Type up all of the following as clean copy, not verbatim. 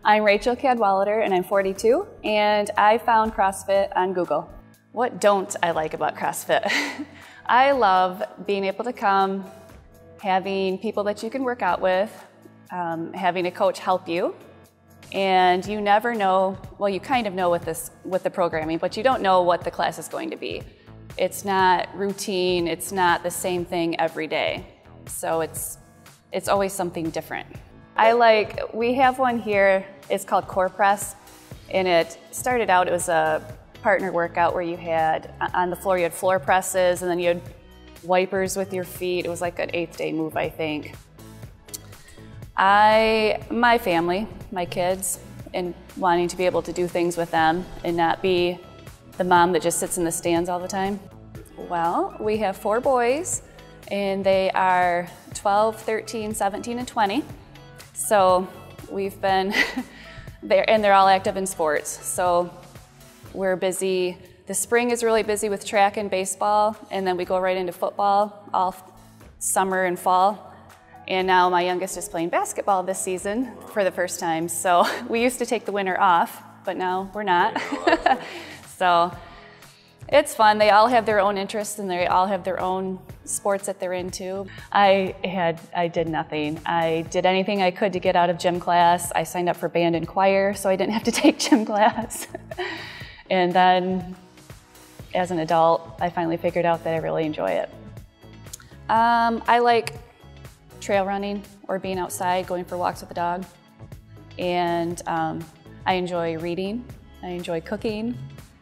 I'm Rachel Cadwallader and I'm 42 and I found CrossFit on Google. What don't I like about CrossFit? I love being able to come, having people that you can work out with, having a coach help you, and you never know, well, you kind of know with the programming, but you don't know what the class is going to be. It's not routine, it's not the same thing every day. So it's always something different. We have one here, it's called Core Press, and it started out, it was a partner workout where you had, on the floor you had floor presses, and then you had wipers with your feet. It was like an 8th day move, I think. My family, my kids, and wanting to be able to do things with them and not be the mom that just sits in the stands all the time. Well, we have 4 boys and they are 12, 13, 17, and 20. So we've been there, and they're all active in sports. So we're busy. The spring is really busy with track and baseball, and then we go right into football all summer and fall. And now my youngest is playing basketball this season for the first time. So we used to take the winter off, but now we're not. So it's fun. They all have their own interests and they all have their own sports that they're into. I did nothing. I did anything I could to get out of gym class. I signed up for band and choir so I didn't have to take gym class. And then as an adult, I finally figured out that I really enjoy it. I like trail running or being outside, going for walks with the dog. And I enjoy reading. I enjoy cooking,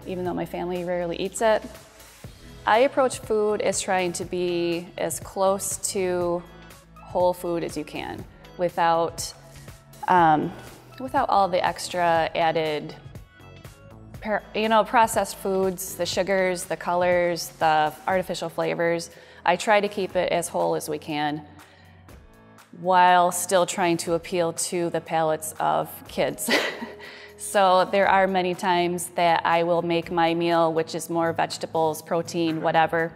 even though my family rarely eats it. I approach food as trying to be as close to whole food as you can without all the extra added processed foods, the sugars, the colors, the artificial flavors. I try to keep it as whole as we can while still trying to appeal to the palates of kids. So there are many times that I will make my meal, which is more vegetables, protein, whatever,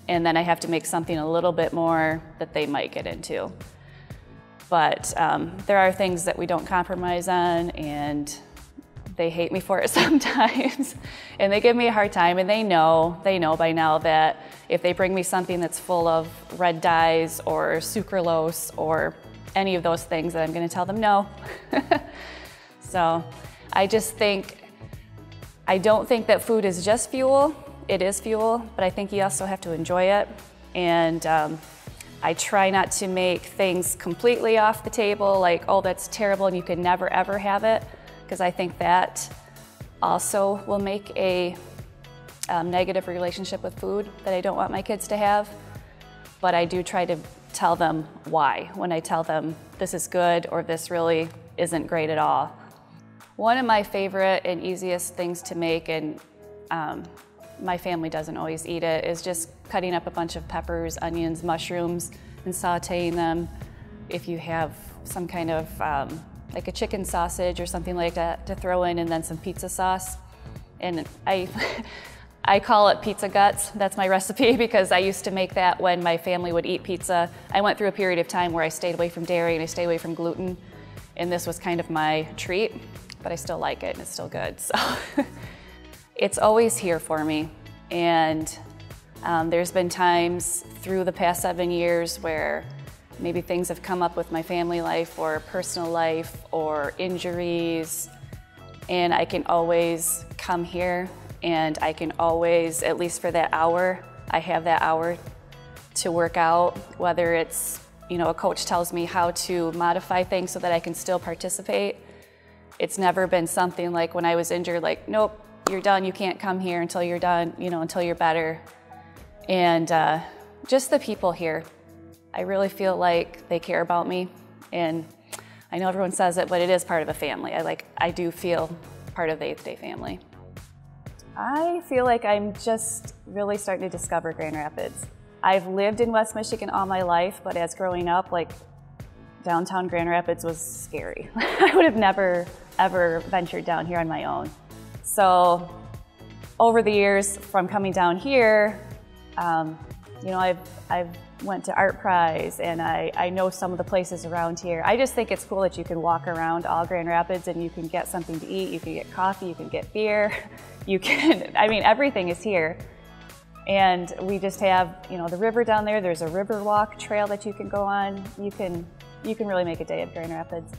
and then I have to make something a little bit more that they might get into. But there are things that we don't compromise on, and they hate me for it sometimes. And they give me a hard time, and they know by now that if they bring me something that's full of red dyes or sucralose or any of those things, that I'm gonna tell them no. So I don't think that food is just fuel. It is fuel, but I think you also have to enjoy it. And I try not to make things completely off the table, like, oh, that's terrible and you can never ever have it, because I think that also will make a negative relationship with food that I don't want my kids to have. But I do try to tell them why when I tell them this is good or this really isn't great at all. One of my favorite and easiest things to make, and my family doesn't always eat it, is just cutting up a bunch of peppers, onions, mushrooms, and sauteing them. If you have some kind of like a chicken sausage or something like that to throw in, and then some pizza sauce. And I call it pizza guts. That's my recipe because I used to make that when my family would eat pizza. I went through a period of time where I stayed away from dairy and I stayed away from gluten, and this was kind of my treat, but I still like it and it's still good. So it's always here for me. And there's been times through the past 7 years where maybe things have come up with my family life or personal life or injuries, and I can always come here and I can always, at least for that hour, I have that hour to work out, whether it's, a coach tells me how to modify things so that I can still participate. It's never been something like when I was injured, like, nope, you're done, you can't come here until you're done, until you're better. And just the people here, I really feel like they care about me. And I know everyone says it, but it is part of a family. I do feel part of the 8th Day family. I feel like I'm just really starting to discover Grand Rapids. I've lived in West Michigan all my life, but as growing up, downtown Grand Rapids was scary. I would have never, ever ventured down here on my own. So over the years, from coming down here, You know, I've went to Art Prize, and I know some of the places around here. I just think it's cool that you can walk around all Grand Rapids and you can get something to eat, you can get coffee, you can get beer, you can, I mean, everything is here. And we just have, you know, the river down there. There's a river walk trail that you can go on. You can really make a day of Grand Rapids.